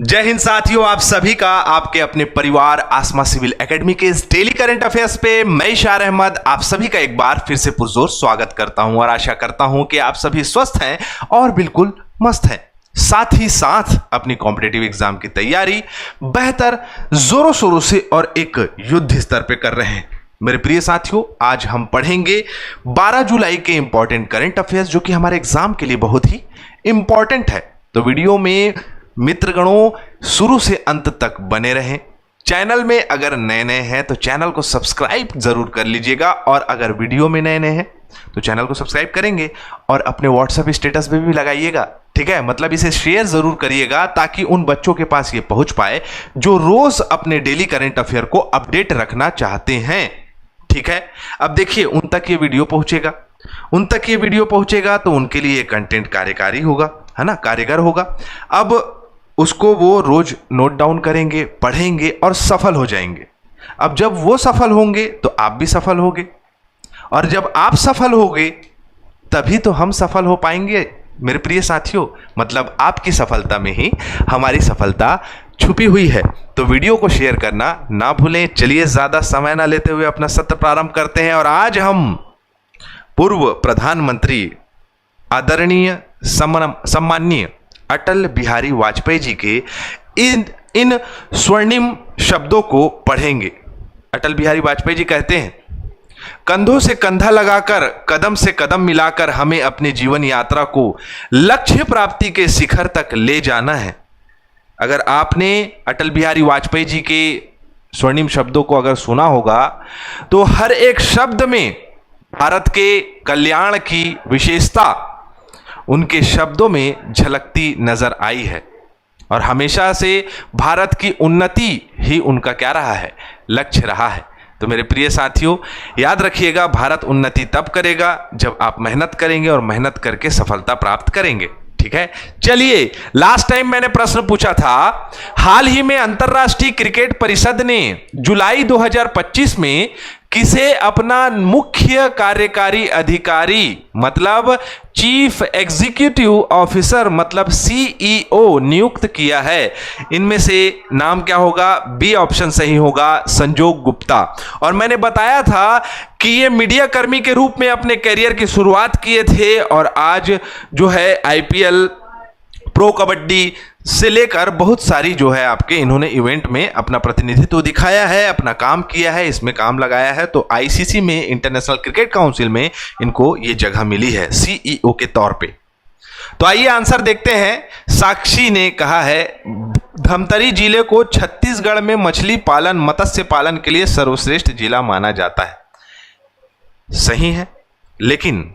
जय हिंद साथियों, आप सभी का आपके अपने परिवार आसमा सिविल एकेडमी के इस डेली करंट अफेयर्स पे मैं इशार अहमद आप सभी का एक बार फिर से पुरजोर स्वागत करता हूं और आशा करता हूं कि आप सभी स्वस्थ हैं और बिल्कुल मस्त हैं। साथ ही साथ अपनी कॉम्पिटेटिव एग्जाम की तैयारी बेहतर जोरों शोरों से और एक युद्ध स्तर पे कर रहे हैं। मेरे प्रिय साथियों, आज हम पढ़ेंगे 12 जुलाई के इंपॉर्टेंट करंट अफेयर्स जो कि हमारे एग्जाम के लिए बहुत ही इंपॉर्टेंट है। तो वीडियो में मित्रगणों शुरू से अंत तक बने रहें। चैनल में अगर नए नए हैं तो चैनल को सब्सक्राइब जरूर कर लीजिएगा और अगर वीडियो में नए नए हैं तो चैनल को सब्सक्राइब करेंगे और अपने व्हाट्सएप स्टेटस पे भी लगाइएगा। ठीक है, मतलब इसे शेयर जरूर करिएगा ताकि उन बच्चों के पास ये पहुंच पाए जो रोज अपने डेली करंट अफेयर को अपडेट रखना चाहते हैं। ठीक है, अब देखिए उन तक ये वीडियो पहुंचेगा तो उनके लिए कंटेंट कार्यकारी होगा, है ना, कारगर होगा। अब उसको वो रोज नोट डाउन करेंगे, पढ़ेंगे और सफल हो जाएंगे। अब जब वो सफल होंगे तो आप भी सफल होगे और जब आप सफल होगे तभी तो हम सफल हो पाएंगे मेरे प्रिय साथियों। मतलब आपकी सफलता में ही हमारी सफलता छुपी हुई है। तो वीडियो को शेयर करना ना भूलें। चलिए ज्यादा समय ना लेते हुए अपना सत्र प्रारंभ करते हैं और आज हम पूर्व प्रधानमंत्री आदरणीय सम्माननीय अटल बिहारी वाजपेयी जी के इन स्वर्णिम शब्दों को पढ़ेंगे। अटल बिहारी वाजपेयी जी कहते हैं, कंधों से कंधा लगाकर कदम से कदम मिलाकर हमें अपनी जीवन यात्रा को लक्ष्य प्राप्ति के शिखर तक ले जाना है। अगर आपने अटल बिहारी वाजपेयी जी के स्वर्णिम शब्दों को अगर सुना होगा तो हर एक शब्द में भारत के कल्याण की विशेषता उनके शब्दों में झलकती नजर आई है और हमेशा से भारत की उन्नति ही उनका क्या रहा है, लक्ष्य रहा है। तो मेरे प्रिय साथियों, याद रखिएगा, भारत उन्नति तब करेगा जब आप मेहनत करेंगे और मेहनत करके सफलता प्राप्त करेंगे। ठीक है, चलिए लास्ट टाइम मैंने प्रश्न पूछा था, हाल ही में अंतरराष्ट्रीय क्रिकेट परिषद ने जुलाई 2025 में किसे अपना मुख्य कार्यकारी अधिकारी मतलब चीफ एग्जीक्यूटिव ऑफिसर मतलब सीईओ नियुक्त किया है? इनमें से नाम क्या होगा? बी ऑप्शन सही होगा, संजोग गुप्ता। और मैंने बताया था कि ये मीडिया कर्मी के रूप में अपने करियर की शुरुआत किए थे और आज जो है आईपीएल, प्रो कबड्डी से लेकर बहुत सारी जो है आपके इन्होंने इवेंट में अपना प्रतिनिधित्व दिखाया है, अपना काम किया है, इसमें काम लगाया है। तो आईसीसी में, इंटरनेशनल क्रिकेट काउंसिल में इनको ये जगह मिली है सीईओ के तौर पे। तो आइए आंसर देखते हैं। साक्षी ने कहा है, धमतरी जिले को छत्तीसगढ़ में मछली पालन मत्स्य पालन के लिए सर्वश्रेष्ठ जिला माना जाता है। सही है, लेकिन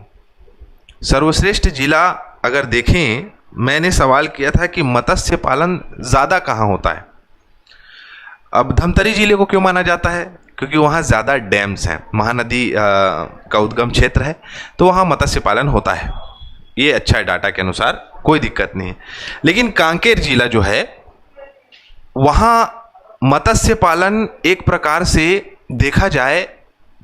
सर्वश्रेष्ठ जिला अगर देखें, मैंने सवाल किया था कि मत्स्य पालन ज्यादा कहाँ होता है। अब धमतरी जिले को क्यों माना जाता है? क्योंकि वहाँ ज्यादा डैम्स हैं, महानदी का उद्गम क्षेत्र है, तो वहाँ मत्स्य पालन होता है। ये अच्छा है, डाटा के अनुसार कोई दिक्कत नहीं है। लेकिन कांकेर जिला जो है वहाँ मत्स्य पालन एक प्रकार से देखा जाए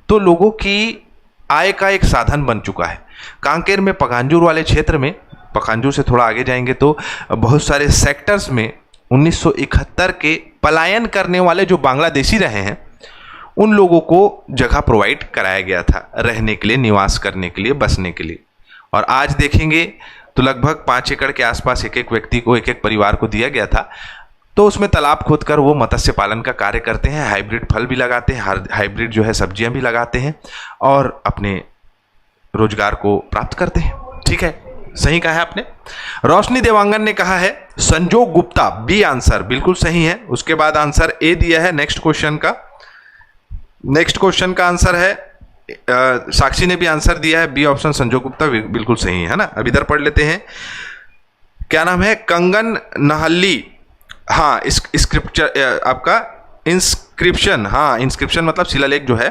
तो लोगों की आय का एक साधन बन चुका है। कांकेर में पखांजूर वाले क्षेत्र में, पखांजूर से थोड़ा आगे जाएंगे तो बहुत सारे सेक्टर्स में 1971 के पलायन करने वाले जो बांग्लादेशी रहे हैं उन लोगों को जगह प्रोवाइड कराया गया था रहने के लिए, निवास करने के लिए, बसने के लिए। और आज देखेंगे तो लगभग 5 एकड़ के आसपास एक एक व्यक्ति को, एक एक परिवार को दिया गया था। तो उसमें तालाब खोदकर वो मत्स्य पालन का कार्य करते हैं, हाइब्रिड फल भी लगाते हैं, हाइब्रिड जो है सब्जियां भी लगाते हैं और अपने रोजगार को प्राप्त करते हैं। ठीक है, सही कहा है आपने। रोशनी देवांगन ने कहा है संजोग गुप्ता, बी आंसर बिल्कुल सही है। उसके बाद आंसर ए दिया है नेक्स्ट क्वेश्चन का आंसर है, साक्षी ने भी आंसर दिया है बी ऑप्शन संजोग गुप्ता, बिल्कुल सही है ना। अब इधर पढ़ लेते हैं, क्या नाम है, कंगन नहल्ली। हाँ, स्क्रिप्चर आपका इंस्क्रिप्शन, हाँ इंस्क्रिप्शन मतलब शिलालेख जो है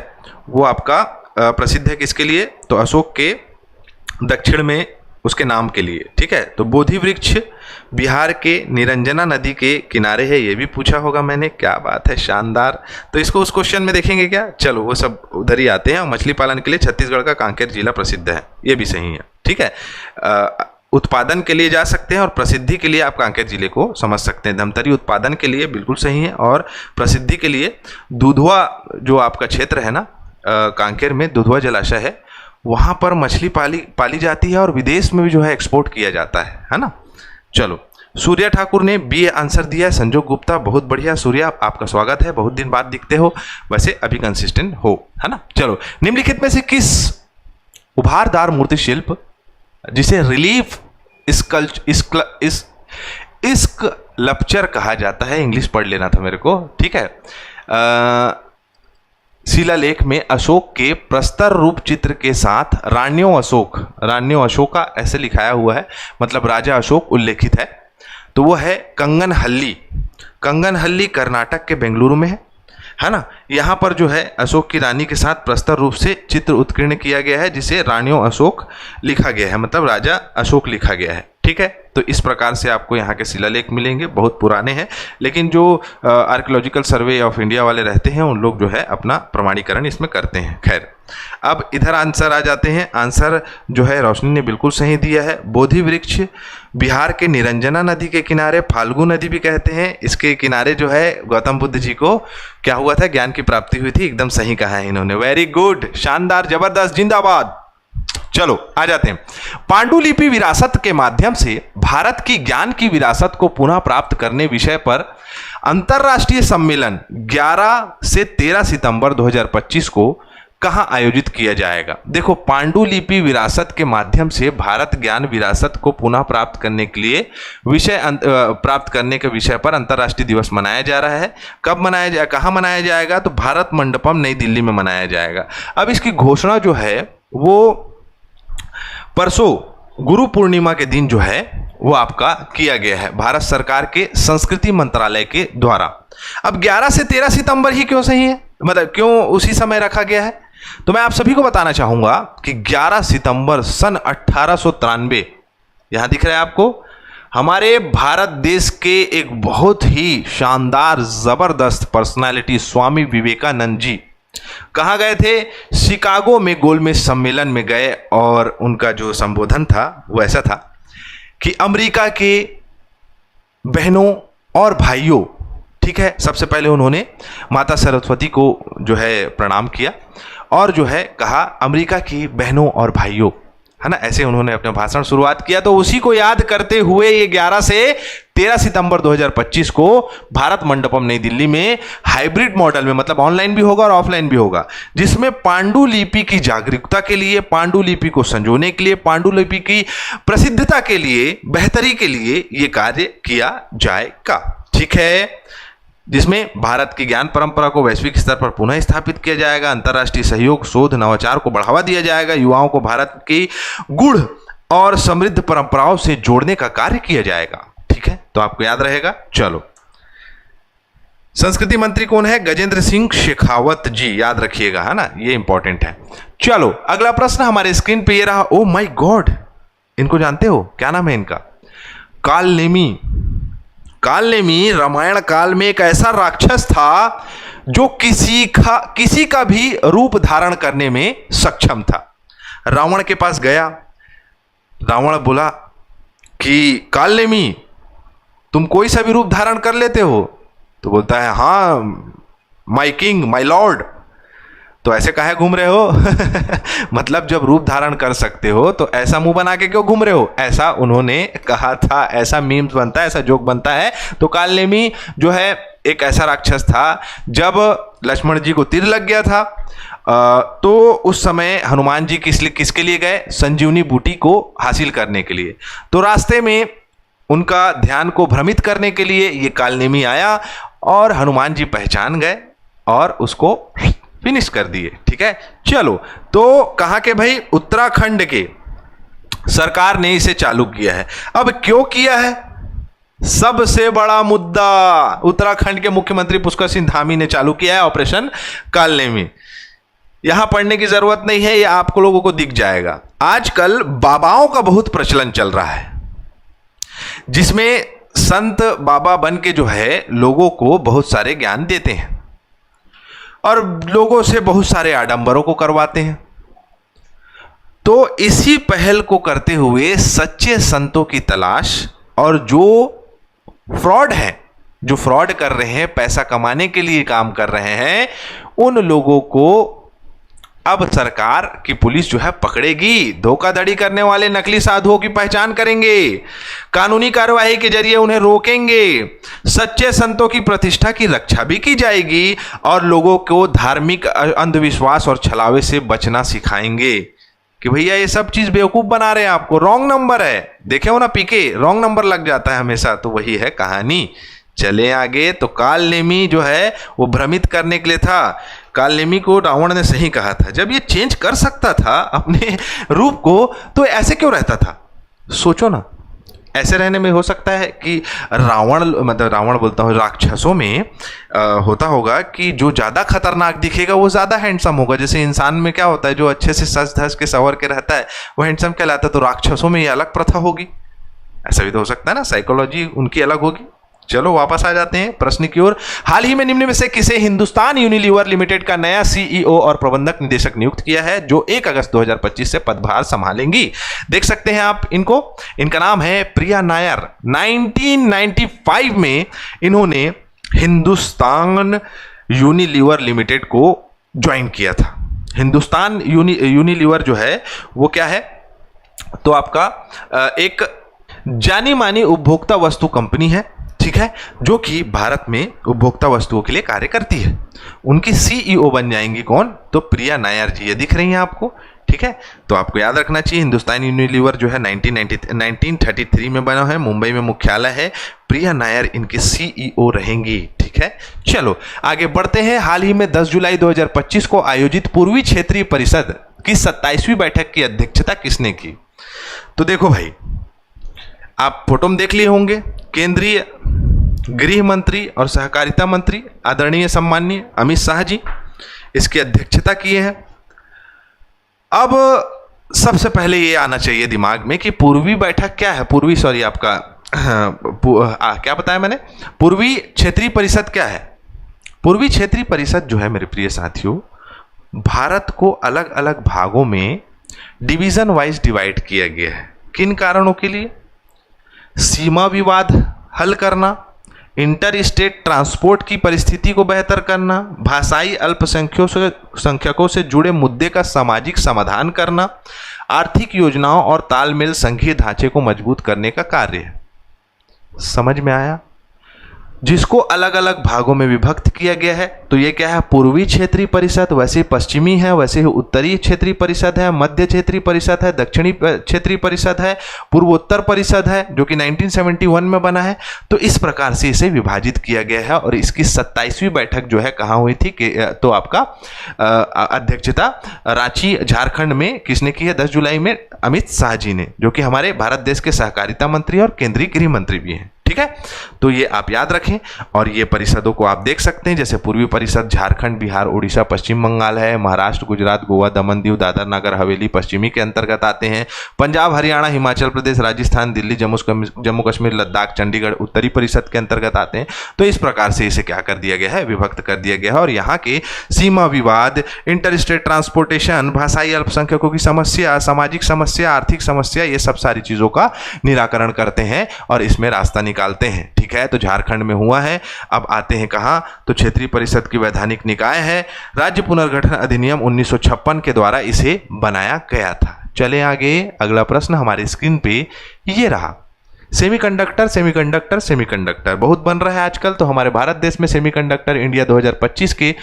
वो आपका प्रसिद्ध है किसके लिए? तो अशोक के दक्षिण में उसके नाम के लिए। ठीक है, तो बोधि वृक्ष बिहार के निरंजना नदी के किनारे है, ये भी पूछा होगा मैंने। क्या बात है, शानदार। तो इसको उस क्वेश्चन में देखेंगे क्या? चलो वो सब उधर ही आते हैं। मछली पालन के लिए छत्तीसगढ़ का कांकेर जिला प्रसिद्ध है, ये भी सही है। ठीक है, उत्पादन के लिए जा सकते हैं और प्रसिद्धि के लिए आप कांकेर जिले को समझ सकते हैं। धमतरी उत्पादन के लिए बिल्कुल सही है और प्रसिद्धि के लिए दुधवा जो आपका क्षेत्र है ना, कांकेर में दुधवा जलाशय है, वहाँ पर मछली पाली जाती है और विदेश में भी जो है एक्सपोर्ट किया जाता है ना। चलो, सूर्या ठाकुर ने बी आंसर दिया है। संजोग गुप्ता, बहुत बढ़िया सूर्या, आपका स्वागत है, बहुत दिन बाद दिखते हो, वैसे अभी कंसिस्टेंट हो, है ना। चलो, निम्नलिखित में से किस उभारदार मूर्ति शिल्प जिसे रिलीफ स्कल्पचर कहा जाता है, इंग्लिश पढ़ लेना था मेरे को, ठीक है, शिलालेख में अशोक के प्रस्तर रूप चित्र के साथ रान्यो अशोका ऐसे लिखाया हुआ है, मतलब राजा अशोक उल्लेखित है, तो वो है कंगनहल्ली कर्नाटक के बेंगलुरु में है ना। यहाँ पर जो है अशोक की रानी के साथ प्रस्तर रूप से चित्र उत्कीर्ण किया गया है, जिसे रान्यो अशोक लिखा गया है, मतलब राजा अशोक लिखा गया है, ठीक है। तो इस प्रकार से आपको यहाँ के शिलालेख मिलेंगे, बहुत पुराने हैं, लेकिन जो आर्कियोलॉजिकल सर्वे ऑफ इंडिया वाले रहते हैं उन लोग जो है अपना प्रमाणीकरण इसमें करते हैं। खैर, अब इधर आंसर आ जाते हैं। आंसर जो है रोशनी ने बिल्कुल सही दिया है। बोधि वृक्ष बिहार के निरंजना नदी के किनारे, फाल्गु नदी भी कहते हैं, इसके किनारे जो है गौतम बुद्ध जी को क्या हुआ था, ज्ञान की प्राप्ति हुई थी। एकदम सही कहा है इन्होंने, वेरी गुड, शानदार, जबरदस्त, जिंदाबाद। चलो आ जाते हैं। पांडुलिपि विरासत के माध्यम से भारत की ज्ञान की विरासत को पुनः प्राप्त करने विषय पर अंतर्राष्ट्रीय सम्मेलन 11 से 13 सितंबर 2025 को कहां आयोजित किया जाएगा। देखो, पांडुलिपि विरासत के माध्यम से भारत ज्ञान विरासत को पुनः प्राप्त करने के लिए प्राप्त करने के विषय पर अंतर्राष्ट्रीय दिवस मनाया जा रहा है। कब मनाया जाए, कहां मनाया जाएगा, तो भारत मंडपम नई दिल्ली में मनाया जाएगा। अब इसकी घोषणा जो है वो परसों गुरु पूर्णिमा के दिन जो है वो आपका किया गया है भारत सरकार के संस्कृति मंत्रालय के द्वारा। अब 11 से 13 सितंबर ही क्यों सही है, मतलब क्यों उसी समय रखा गया है, तो मैं आप सभी को बताना चाहूंगा कि 11 सितंबर सन 1893, यहां दिख रहा है आपको, हमारे भारत देश के एक बहुत ही शानदार जबरदस्त पर्सनालिटी स्वामी विवेकानंद जी कहाँ गए थे, शिकागो में गोलमेज सम्मेलन में गए, और उनका जो संबोधन था वो ऐसा था कि अमेरिका के बहनों और भाइयों, ठीक है, सबसे पहले उन्होंने माता सरस्वती को जो है प्रणाम किया और जो है कहा अमेरिका की बहनों और भाइयों, है ना, ऐसे उन्होंने अपना भाषण शुरुआत किया। तो उसी को याद करते हुए ये 11 से 13 सितंबर 2025 को भारत मंडपम नई दिल्ली में हाइब्रिड मॉडल में, मतलब ऑनलाइन भी होगा और ऑफलाइन भी होगा, जिसमें पांडुलिपि की जागरूकता के लिए, पांडुलिपि को संजोने के लिए, पांडुलिपि की प्रसिद्धता के लिए, बेहतरी के लिए ये कार्य किया जाएगा, ठीक है, जिसमें भारत की ज्ञान परंपरा को वैश्विक स्तर पर पुनः स्थापित किया जाएगा, अंतर्राष्ट्रीय सहयोग, शोध, नवाचार को बढ़ावा दिया जाएगा, युवाओं को भारत की गुण और समृद्ध परंपराओं से जोड़ने का कार्य किया जाएगा, ठीक है, तो आपको याद रहेगा। चलो, संस्कृति मंत्री कौन है, गजेंद्र सिंह शेखावत जी, याद रखिएगा, है ना, ये इंपॉर्टेंट है। चलो अगला प्रश्न हमारे स्क्रीन पे ये रहा। ओ माय गॉड, इनको जानते हो, क्या नाम है इनका, कालनेमी रामायण काल में एक ऐसा राक्षस था जो किसी का भी रूप धारण करने में सक्षम था। रावण के पास गया, रावण बोला कि कालनेमी तुम कोई सा भी रूप धारण कर लेते हो, तो बोलता है हाँ माय किंग माय लॉर्ड। तो ऐसे काहे घूम रहे हो मतलब जब रूप धारण कर सकते हो तो ऐसा मुंह बना के क्यों घूम रहे हो, ऐसा उन्होंने कहा था, ऐसा मीम्स बनता है, ऐसा जोक बनता है। तो कालनेमी जो है एक ऐसा राक्षस था, जब लक्ष्मण जी को तीर लग गया था तो उस समय हनुमान जी किसके लिए गए, संजीवनी बूटी को हासिल करने के लिए। तो रास्ते में उनका ध्यान को भ्रमित करने के लिए ये कालनेमी आया और हनुमान जी पहचान गए और उसको फिनिश कर दिए, ठीक है। चलो, तो कहा कि भाई उत्तराखंड के सरकार ने इसे चालू किया है। अब क्यों किया है, सबसे बड़ा मुद्दा, उत्तराखंड के मुख्यमंत्री पुष्कर सिंह धामी ने चालू किया है ऑपरेशन कालनेमी। यहां पढ़ने की जरूरत नहीं है, ये आपको लोगों को दिख जाएगा। आजकल बाबाओं का बहुत प्रचलन चल रहा है, जिसमें संत बाबा बन के जो है लोगों को बहुत सारे ज्ञान देते हैं और लोगों से बहुत सारे आडंबरों को करवाते हैं। तो इसी पहल को करते हुए सच्चे संतों की तलाश, और जो फ्रॉड है, जो फ्रॉड कर रहे हैं, पैसा कमाने के लिए काम कर रहे हैं, उन लोगों को अब सरकार की पुलिस जो है पकड़ेगी। धोखाधड़ी करने वाले नकली साधुओं की पहचान करेंगे, कानूनी कार्यवाही के जरिए उन्हें रोकेंगे, सच्चे संतों की प्रतिष्ठा की रक्षा भी की जाएगी और लोगों को धार्मिक अंधविश्वास और छलावे से बचना सिखाएंगे कि भैया ये सब चीज बेवकूफ बना रहे हैं आपको, रॉन्ग नंबर है। देखे हो ना पीके, रॉन्ग नंबर लग जाता है हमेशा। तो वही है कहानी। चले आगे। तो काल नेमी जो है वो भ्रमित करने के लिए था। काल नेमी को रावण ने सही कहा था, जब ये चेंज कर सकता था अपने रूप को तो ऐसे क्यों रहता था? सोचो ना, ऐसे रहने में हो सकता है कि रावण, मतलब रावण बोलता हूँ, राक्षसों में होता होगा कि जो ज़्यादा खतरनाक दिखेगा वो ज़्यादा हैंडसम होगा। जैसे इंसान में क्या होता है, जो अच्छे से सज धज के संवर के रहता है वो हैंडसम कहलाता है। तो राक्षसों में ये अलग प्रथा होगी, ऐसा भी तो हो सकता है ना, साइकोलॉजी उनकी अलग होगी। चलो वापस आ जाते हैं प्रश्न की ओर। हाल ही में निम्न में से किसे हिंदुस्तान यूनिलीवर लिमिटेड का नया सीईओ और प्रबंधक निदेशक नियुक्त किया है, जो 1 अगस्त 2025 से पदभार संभालेंगी? देख सकते हैं आप इनको। इनका नाम है प्रिया नायर। 1995 में इन्होंने हिंदुस्तान यूनिलीवर लिमिटेड को ज्वाइन किया था। हिंदुस्तान यूनिलीवर जो है वो क्या है, तो आपका एक जानी मानी उपभोक्ता वस्तु कंपनी है, ठीक है, जो कि भारत में उपभोक्ता वस्तुओं के लिए कार्य करती है। उनकी सीईओ बन जाएंगी कौन? तो प्रिया नायर जी। ये दिख रही हैं आपको, ठीक है। तो आपको याद रखना चाहिए हिंदुस्तान यूनिलीवर जो है 1933 में बना है, मुंबई में मुख्यालय है। प्रिया नायर इनकी सीईओ रहेंगी, ठीक है। चलो आगे बढ़ते हैं। हाल ही में 10 जुलाई 2025 को आयोजित पूर्वी क्षेत्रीय परिषद की 27वीं बैठक की अध्यक्षता किसने की? तो देखो भाई, आप फोटो में देख लिए होंगे, केंद्रीय गृह मंत्री और सहकारिता मंत्री आदरणीय सम्माननीय अमित शाह जी इसकी अध्यक्षता किए हैं। अब सबसे पहले ये आना चाहिए दिमाग में कि पूर्वी बैठक क्या है, पूर्वी सॉरी आपका क्या बताया मैंने, पूर्वी क्षेत्रीय परिषद क्या है? पूर्वी क्षेत्रीय परिषद जो है मेरे प्रिय साथियों, भारत को अलग अलग भागों में डिवीजन वाइज डिवाइड किया गया है। किन कारणों के लिए? सीमा विवाद हल करना, इंटर स्टेट ट्रांसपोर्ट की परिस्थिति को बेहतर करना, भाषाई अल्पसंख्यकों से जुड़े मुद्दे का सामाजिक समाधान करना, आर्थिक योजनाओं और तालमेल संघीय ढांचे को मजबूत करने का कार्य है। समझ में आया? जिसको अलग अलग भागों में विभक्त किया गया है। तो ये क्या है? पूर्वी क्षेत्रीय परिषद। वैसे पश्चिमी है, वैसे ही उत्तरी क्षेत्रीय परिषद है, मध्य क्षेत्रीय परिषद है, दक्षिणी क्षेत्रीय परिषद है, पूर्वोत्तर परिषद है जो कि 1971 में बना है। तो इस प्रकार से इसे विभाजित किया गया है और इसकी 27वीं बैठक जो है कहाँ हुई थी कि तो आपका अध्यक्षता रांची झारखंड में किसने की है? 10 जुलाई में अमित शाह जी ने, जो कि हमारे भारत देश के सहकारिता मंत्री और केंद्रीय गृह मंत्री भी हैं, ठीक है। तो ये आप याद रखें। और ये परिषदों को आप देख सकते हैं, जैसे पूर्वी परिषद झारखंड, बिहार, उड़ीसा, पश्चिम बंगाल है, महाराष्ट्र, गुजरात, गोवा, दमन दीव, दादर नगर हवेली पश्चिमी के अंतर्गत आते हैं, पंजाब, हरियाणा, हिमाचल प्रदेश, राजस्थान, दिल्ली, जम्मू कश्मीर, लद्दाख, चंडीगढ़ उत्तरी परिषद के अंतर्गत आते हैं। तो इस प्रकार से इसे क्या कर दिया गया है? विभक्त कर दिया गया है। और यहाँ के सीमा विवाद, इंटर स्टेट ट्रांसपोर्टेशन, भाषाई अल्पसंख्यकों की समस्या, सामाजिक समस्या, आर्थिक समस्या, ये सब सारी चीजों का निराकरण करते हैं और इसमें रास्ता निकालते हैं, ठीक है। तो झारखंड में हुआ है। अब आते हैं कहाँ? तो क्षेत्रीय परिषद की वैधानिक निकाय है। राज्य पुनर्गठन अधिनियम 1956 के द्वारा इसे बनाया गया था। चले आगे। अगला प्रश्न हमारे स्क्रीन पे ये रहा। सेमीकंडक्टर बहुत बन रहा है आजकल। तो हमारे भारत देश में सेमीकंडक्टर इंडिया 2025 के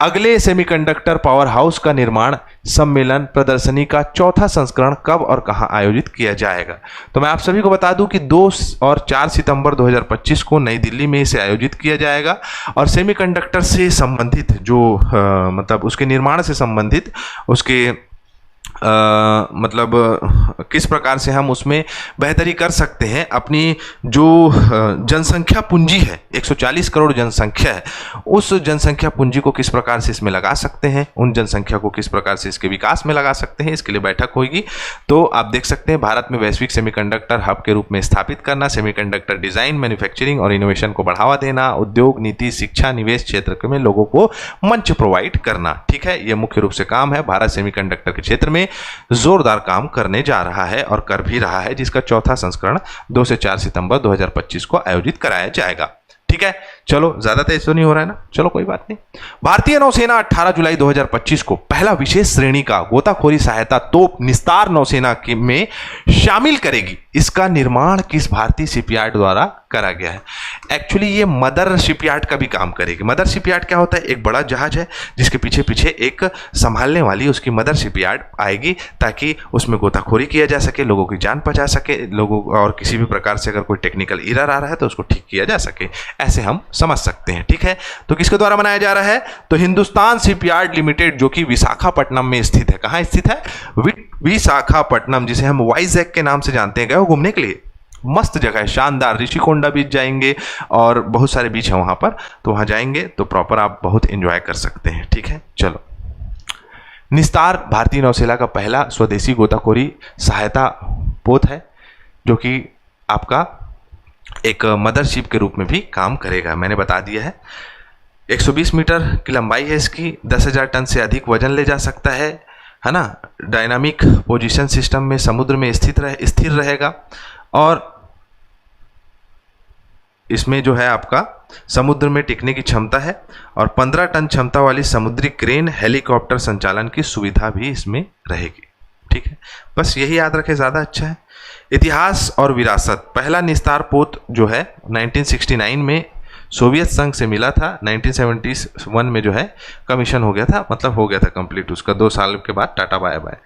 अगले सेमीकंडक्टर पावर हाउस का निर्माण सम्मेलन प्रदर्शनी का 4था संस्करण कब और कहां आयोजित किया जाएगा? तो मैं आप सभी को बता दूं कि 2 और 4 सितंबर 2025 को नई दिल्ली में इसे आयोजित किया जाएगा। और सेमीकंडक्टर से संबंधित जो मतलब उसके निर्माण से संबंधित उसके मतलब किस प्रकार से हम उसमें बेहतरी कर सकते हैं, अपनी जो जनसंख्या पूंजी है, 140 करोड़ जनसंख्या है, उस जनसंख्या पूंजी को किस प्रकार से इसमें लगा सकते हैं, उन जनसंख्या को किस प्रकार से इसके विकास में लगा सकते हैं, इसके लिए बैठक होगी। तो आप देख सकते हैं भारत में वैश्विक सेमीकंडक्टर हब के रूप में स्थापित करना, सेमीकंडक्टर डिजाइन, मैन्युफैक्चरिंग और इनोवेशन को बढ़ावा देना, उद्योग नीति, शिक्षा, निवेश क्षेत्र में लोगों को मंच प्रोवाइड करना, ठीक है। यह मुख्य रूप से काम है भारत सेमीकंडक्टर के क्षेत्र में। में जोरदार काम करने जा रहा है और कर भी रहा है, जिसका चौथा संस्करण 2 से 4 सितंबर 2025 को आयोजित कराया जाएगा। ठीक है, चलो ज्यादा तेज तो नहीं हो रहा है ना, चलो कोई बात नहीं। भारतीय नौसेना 18 जुलाई 2025 को पहला विशेष श्रेणी का गोताखोरी सहायता तोप निस्तार नौसेना में शामिल करेगी। इसका निर्माण किस भारतीय शिपयार्ड द्वारा करा गया है? एक्चुअली ये मदर शिपयार्ड का भी काम करेगी। मदर शिपयार्ड क्या होता है? एक बड़ा जहाज है जिसके पीछे पीछे एक संभालने वाली उसकी मदर शिपयार्ड आएगी, ताकि उसमें गोताखोरी किया जा सके, लोगों की जान बचा सके, लोगों और किसी भी प्रकार से अगर कोई टेक्निकल एरर आ रहा है तो उसको ठीक किया जा सके, ऐसे हम समझ सकते हैं। ठीक है, तो किसके द्वारा बनाया जा रहा है? तो हिंदुस्तान शिपयार्ड लिमिटेड, जो कि विशाखापट्टनम में स्थित है। कहाँ स्थित है? विशाखापट्टनम, जिसे हम वाइजैक के नाम से जानते हैं। गए हो घूमने के लिए? मस्त जगह है, शानदार। ऋषिकोंडा बीच जाएंगे और बहुत सारे बीच हैं वहां पर, तो वहां जाएंगे तो प्रॉपर आप बहुत एंजॉय कर सकते हैं। ठीक है, चलो। निस्तार भारतीय नौसेना का पहला स्वदेशी गोताखोरी सहायता पोत है, जो कि आपका एक मदरशिप के रूप में भी काम करेगा। मैंने बता दिया है। 120 मीटर की लंबाई है इसकी, 10,000 टन से अधिक वजन ले जा सकता है ना। डायनामिक पोजीशन सिस्टम में समुद्र में स्थिर रहेगा और इसमें जो है आपका समुद्र में टिकने की क्षमता है और 15 टन क्षमता वाली समुद्री क्रेन हेलीकॉप्टर संचालन की सुविधा भी इसमें रहेगी। ठीक है, बस यही याद रखें, ज़्यादा अच्छा है। इतिहास और विरासत। पहला निस्तार पोत जो है 1969 में सोवियत संघ से मिला था। 1971 में जो है कमीशन हो गया था, मतलब हो गया था कंप्लीट उसका। 2 साल के बाद टाटा बाय बाय।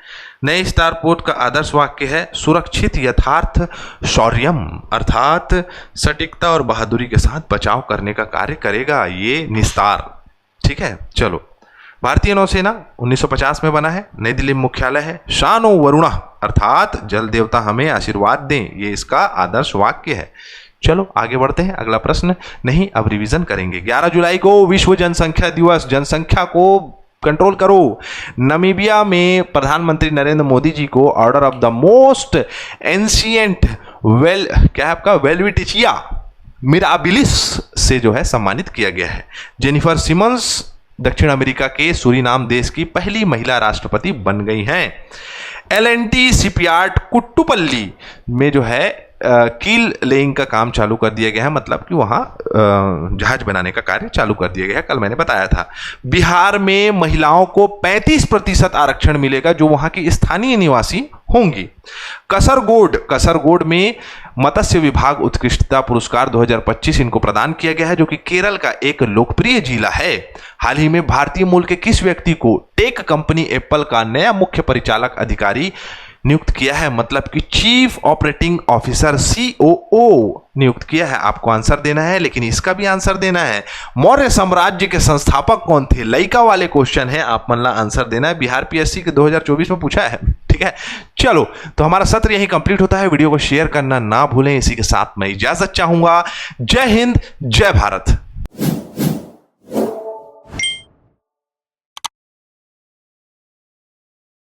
नए स्टार पोत का आदर्श वाक्य है सुरक्षित यथार्थ शौर्यम, अर्थात सटीकता और बहादुरी के साथ बचाव करने का कार्य करेगा ये निस्तार। ठीक है, चलो। भारतीय नौसेना 1950 में बना है, नई दिल्ली में मुख्यालय है। शानो वरुणा, अर्थात जल देवता हमें आशीर्वाद दें, ये इसका आदर्श वाक्य है। चलो आगे बढ़ते हैं, अगला प्रश्न। नहीं, अब रिवीजन करेंगे। 11 जुलाई को विश्व जनसंख्या दिवस। जनसंख्या को कंट्रोल करो। नमीबिया में प्रधानमंत्री नरेंद्र मोदी जी को order of the most ancient Welwitschia mirabilis से जो है सम्मानित किया गया है। जेनिफर सिमंस दक्षिण अमेरिका के सूरीनाम देश की पहली महिला राष्ट्रपति बन गई हैं। एल&टी शिपयार्ड कुट्टुपल्ली में जो है कील लेइंग का काम चालू कर दिया गया है, मतलब कि वहाँ जहाज बनाने का कार्य चालू कर दिया गया है, कल मैंने बताया था। बिहार में महिलाओं को 35% आरक्षण मिलेगा जो वहाँ की स्थानीय निवासी होंगी। कसरगोड में मत्स्य विभाग उत्कृष्टता पुरस्कार 2025 इनको प्रदान किया गया है, जो कि केरल का एक लोकप्रिय जिला है। हाल ही में भारतीय मूल के किस व्यक्ति को टेक कंपनी एप्पल का नया मुख्य परिचालक अधिकारी नियुक्त किया है, मतलब कि चीफ ऑपरेटिंग ऑफिसर COO नियुक्त किया है? आपको आंसर देना है, लेकिन इसका भी आंसर देना है। मौर्य साम्राज्य के संस्थापक कौन थे? लइका वाले क्वेश्चन है, आप मतलब आंसर देना है। बिहार PSC के 2024 में पूछा है। ठीक है, चलो, तो हमारा सत्र यही कंप्लीट होता है। वीडियो को शेयर करना ना भूलें। इसी के साथ मैं इजाजत चाहूंगा। जय हिंद, जय भारत।